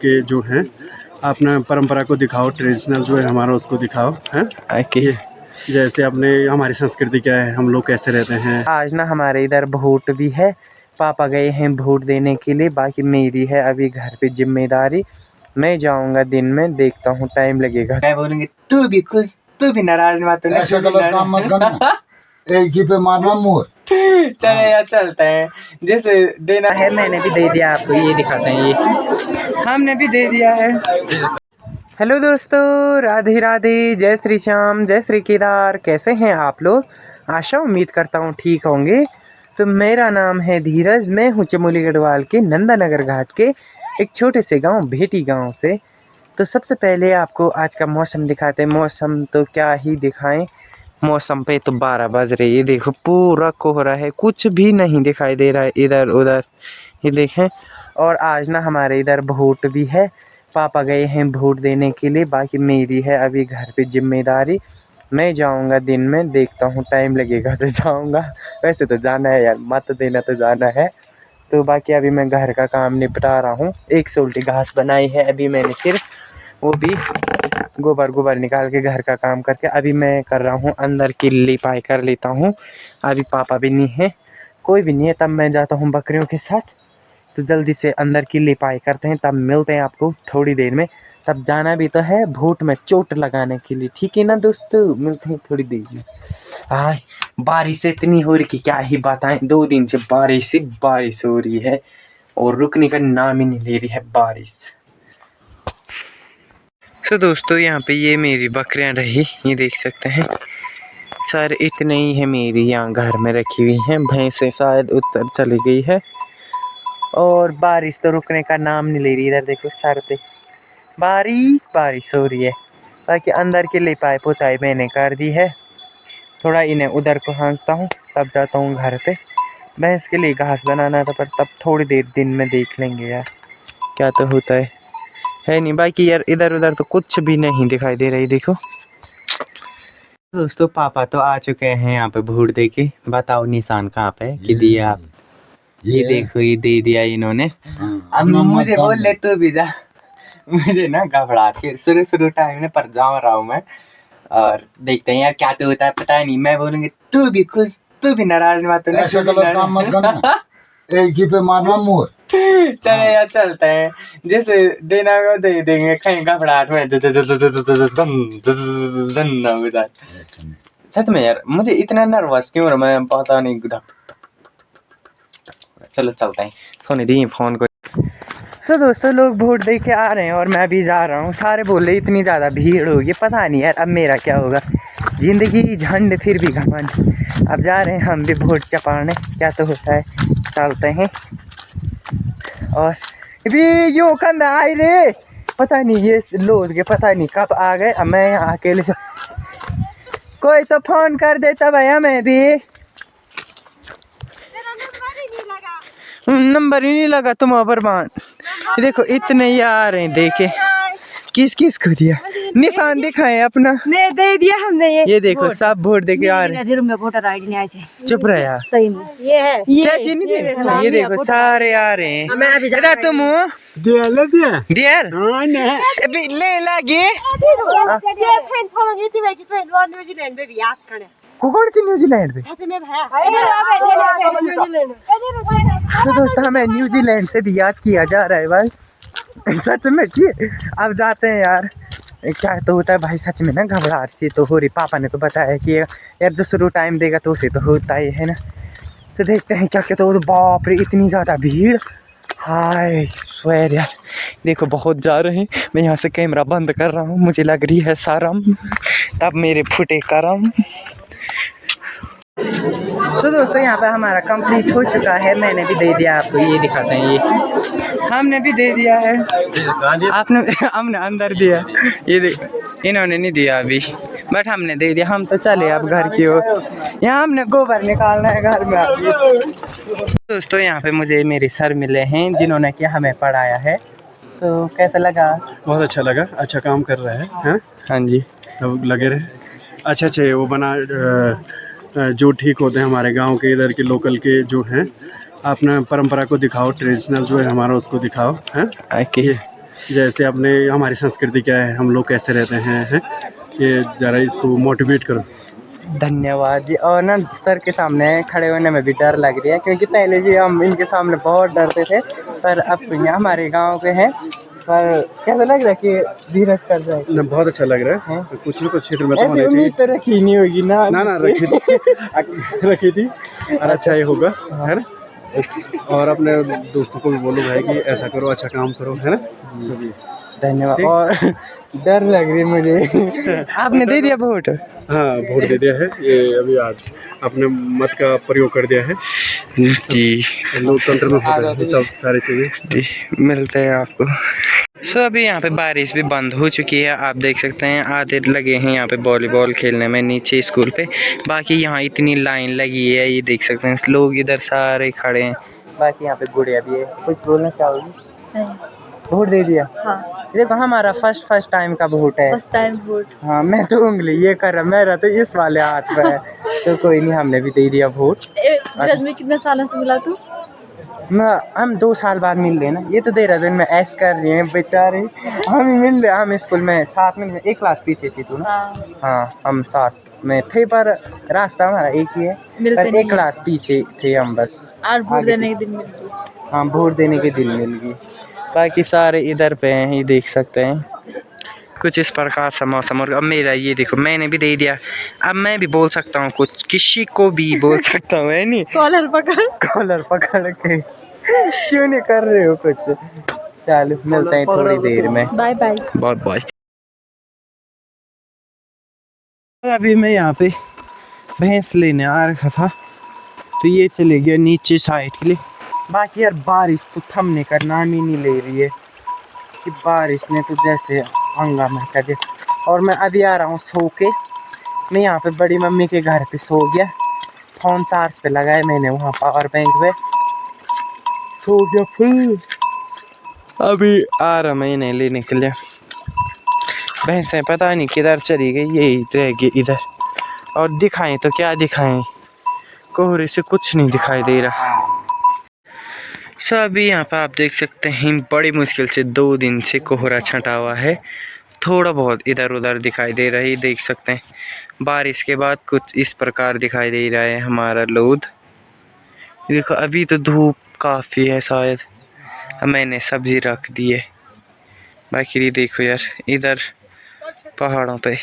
के जो हैं अपना परंपरा को दिखाओ, ट्रेडिशनल जो है हमारा उसको दिखाओ हैं। ओके, जैसे अपने हमारी संस्कृति क्या है, हम लोग कैसे रहते हैं। आज ना हमारे इधर वोट भी है, पापा गए हैं वोट देने के लिए, बाकी मेरी है अभी घर पे जिम्मेदारी। मैं जाऊंगा दिन में, देखता हूँ टाइम लगेगा। मैं बोलूंगी तू भी खुश, तू भी नाराज मत होना, ऐसा गलत काम मत करना। एक ही पे मारना मोर। चले यार चलते हैं, जैसे देना है मैंने भी दे दिया आपको, ये दिखाते हैं, ये हमने भी दे दिया है। हेलो दोस्तों, राधे राधे, जय श्री श्याम, जय श्री केदार। कैसे हैं आप लोग? आशा उम्मीद करता हूँ ठीक होंगे। तो मेरा नाम है धीरज, मैं हूँ चमोली गढ़वाल के नंदानगर घाट के एक छोटे से गांव भेटी गांव से। तो सबसे पहले आपको आज का मौसम दिखाते हैं। मौसम तो क्या ही दिखाएं, मौसम पे तो 12 बज रही है, देखो पूरा कोहरा है, कुछ भी नहीं दिखाई दे रहा है इधर उधर, ये देखें। और आज ना हमारे इधर वोट भी है, पापा गए हैं वोट देने के लिए, बाकी मेरी है अभी घर पे जिम्मेदारी। मैं जाऊंगा दिन में, देखता हूँ टाइम लगेगा तो जाऊंगा, वैसे तो जाना है यार, मत देना तो जाना है। तो बाकी अभी मैं घर का काम निपटा रहा हूँ। एक सोल्टी घास बनाई है अभी मैंने, सिर्फ वो भी गोबर निकाल के घर का काम करके अभी मैं कर रहा हूँ अंदर की लिपाई कर लेता हूँ। अभी पापा भी नहीं है, कोई भी नहीं है, तब मैं जाता हूँ बकरियों के साथ। तो जल्दी से अंदर की लिपाई करते हैं, तब मिलते हैं आपको थोड़ी देर में। तब जाना भी तो है वोट में चोट लगाने के लिए, ठीक है ना दोस्तों? मिलते हैं थोड़ी देर में। आय, बारिश इतनी हो रही कि क्या ही बताएं, 2 दिन से बारिश हो रही है और रुकने का नाम ही नहीं ले रही है बारिश। तो दोस्तों यहाँ पे ये मेरी बकरियां रही, ये देख सकते हैं, सर इतने ही है मेरी यहाँ घर में रखी हुई हैं। भैंसें शायद उतर चली गई है और बारिश तो रुकने का नाम नहीं ले रही। इधर देखो सर पे बारिश हो रही है। बाकी अंदर के लिए पाइप पुताई मैंने कर दी है, थोड़ा इन्हें उधर को हाँकता हूँ, तब जाता हूँ घर पे। भैंस के लिए घास बनाना था, पर तब थोड़ी देर दिन में देख लेंगे यार क्या तो होता है नहीं। बाकी यार इधर उधर तो कुछ भी नहीं दिखाई दे रही, देखो दोस्तों। पापा तो आ चुके हैं यहाँ पे वोट दे के। बताओ निशान कहाँ पे कि दिया आप? ये देखो, ये दे दिया इन्होंने। अब मुझे बोल ले तू भी जा, मुझे ना घबराहट शुरू टाइम में, पर जा रहा हूँ मैं और देखते हैं यार क्या तो होता है, पता नहीं। मैं बोलूंगी तू भी खुश, तू भी नाराज मत होना। ऐसा गलत काम मत करना। एक ही पे मारना मोर। चले यार चलते हैं, जैसे देना को दे देंगे, कहीं घबराहट में सच में यार मुझे इतना नर्वस क्यों, मैं पता नहीं। चलो चलते हैं, सोने दी फोन को। सो दोस्तों, लोग वोट दे के आ रहे हैं और मैं भी जा रहा हूँ। सारे बोल रहे इतनी ज़्यादा भीड़ होगी, पता नहीं यार अब मेरा क्या होगा। जिंदगी झंड फिर भी घमंड। अब जा रहे हैं हम भी वोट चपाने, क्या तो होता है, चलते हैं। और भी यूँ कंधा आई रे, पता नहीं ये लोग के पता नहीं कब आ गए। अब मैं यहाँ अकेले से, कोई तो फोन कर देता भैया, मैं भी नंबर ही नहीं लगा तुम बर्बाद। देखो इतने ही आ रहे हैं, देखे किस किस को दिया, निशान दिखाए अपना। नहीं दे दिया हमने, ये देखो सब वोट दे के आ रहे हैं। में वोटर आईडी नहीं आए, चुप रहे यार, सही में ये है, चाची नहीं दे। ये देखो सारे आ रहे हैं। इधर तुम हो दिया अभी ले लगे कौन सी न्यूजीलैंड पे। तो दोस्तों हमें न्यूजीलैंड से भी याद किया जा रहा है भाई, सच में किए। अब जाते हैं यार, क्या तो होता है भाई, सच में ना घबराहट सी तो हो रही। पापा ने तो बताया कि यार जो शुरू टाइम देगा तो उसे तो होता ही है ना। तो देखते हैं क्या क्या। तो बाप रे इतनी ज़्यादा भीड़, हाय स्वेर यार। देखो बहुत जा रहे हैं, मैं यहाँ से कैमरा बंद कर रहा हूँ, मुझे लग रही है शर्म, तब मेरे फुटे करम। तो दोस्तों यहाँ पे हमारा कंप्लीट हो चुका है, मैंने भी दे दिया आपको, ये दिखाते हैं, ये हमने भी दे दिया है। आपने हमने अंदर दिया, ये देख इन्होंने नहीं दिया अभी, बट हमने दे दिया। हम तो चले अब घर की ओर, यहाँ हमने गोबर निकालना है घर में अभी। दोस्तों यहाँ पे मुझे मेरे सर मिले हैं जिन्होंने कि हमें पढ़ाया है, तो कैसा लगा? बहुत अच्छा लगा, अच्छा काम कर रहे हैं। हाँ जी, अब लगे रहे अच्छे वो बना जो ठीक होते हैं हमारे गांव के, इधर के लोकल के जो हैं, अपना परंपरा को दिखाओ, ट्रेडिशनल जो है हमारा उसको दिखाओ हैं। ओके, जैसे अपने हमारी संस्कृति क्या है, हम लोग कैसे रहते हैं ये ज़रा इसको मोटिवेट करो। धन्यवाद जी। और ना सर के सामने खड़े होने में भी डर लग रही है, क्योंकि पहले भी हम इनके सामने बहुत डरते थे, पर अब यहाँ हमारे गांव के हैं। पर कैसा लग रहा है कि धीरज कर जाए? ना बहुत अच्छा लग रहा है। कुछ ना कुछ क्षेत्र में तो ऐसी होना चाहिए। उम्मीद तो रखी नहीं होगी ना। ना रखी थी रखी थी, और अच्छा ही होगा, है ना। और अपने दोस्तों को भी बोलो भाई कि ऐसा करो, अच्छा काम करो, है ना जी। धन्यवाद। और डर लग रही है मुझे। आपने दे दिया वोट? हाँ, वोट दे दिया है। ये अभी आज अपने मत का प्रयोग कर दिया है जी। लोकतंत्र में होता है ये सब सारी चीज़ें। जी, मिलते हैं आपको। सो अभी यहाँ पे बारिश भी बंद हो चुकी है, आप देख सकते हैं आधे लगे हैं यहाँ पे वॉलीबॉल खेलने में नीचे स्कूल पे। बाकी यहाँ इतनी लाइन लगी है, ये देख सकते हैं लोग इधर सारे खड़े हैं। बाकी यहाँ पे गुड़िया भी है। कुछ बोलना चाहोगी? वोट दे दिया? हाँ। देखो हमारा फर्स्ट टाइम का वोट है। First time vote. हाँ, मैं तो उंगली ये कर रहा, मेरा तो इस वाले हाथ पे है। तो कोई नहीं, हमने भी दे दिया वोट। में कितने सालों से मिला तू? हम 2 साल बाद मिल रहे ना। ये तो 13 दिन में ऐश कर रही हैं बेचारे। हम मिल रहे, हम स्कूल में साथ में, एक क्लास पीछे थी तू ना। हाँ, हम साथ में थे, पर रास्ता हमारा एक ही है, पर एक क्लास पीछे थे हम बस। आज वोट देने के दिन मिल गई। हाँ, वोट देने के दिन मिल गई। बाकी सारे इधर पे हैं, ये देख सकते हैं कुछ इस प्रकार का मौसम। और अब मेरा ये देखो, मैंने भी दे दिया। अब मैं भी बोल सकता हूँ, कुछ किसी को भी बोल सकता हूँ, है नहीं? कॉलर पकड़ के क्यों नहीं कर रहे हो कुछ? चलो मिलते हैं थोड़ी देर में। Bye bye. बाय। अभी मैं यहाँ पे भैंस लेने आ रखा था, तो ये चले गया नीचे साइड के लिए। बाकी यार बारिश तो थमने का नाम ही नहीं ले रही है, कि बारिश ने तो जैसे हंगामा कर दिया। और मैं अभी आ रहा हूँ सो के। मैं यहाँ पे बड़ी मम्मी के घर पे सो गया, फ़ोन चार्ज पे लगाया मैंने वहाँ पावर बैंक पे, सो गया फुल। अभी आ रहा मैं इन्हें लेने के लिए। भैंसें पता नहीं किधर चली गई, यही रहेगी इधर। और दिखाएं तो क्या दिखाएं, कोहरे से कुछ नहीं दिखाई दे रहा। सो अभी यहाँ पर आप देख सकते हैं बड़ी मुश्किल से 2 दिन से कोहरा छंटा हुआ है, थोड़ा बहुत इधर उधर दिखाई दे रहा है। देख सकते हैं बारिश के बाद कुछ इस प्रकार दिखाई दे रहा है हमारा लोध। देखो अभी तो धूप काफ़ी है शायद, अब मैंने सब्जी रख दी है। बाकी देखो यार इधर पहाड़ों पे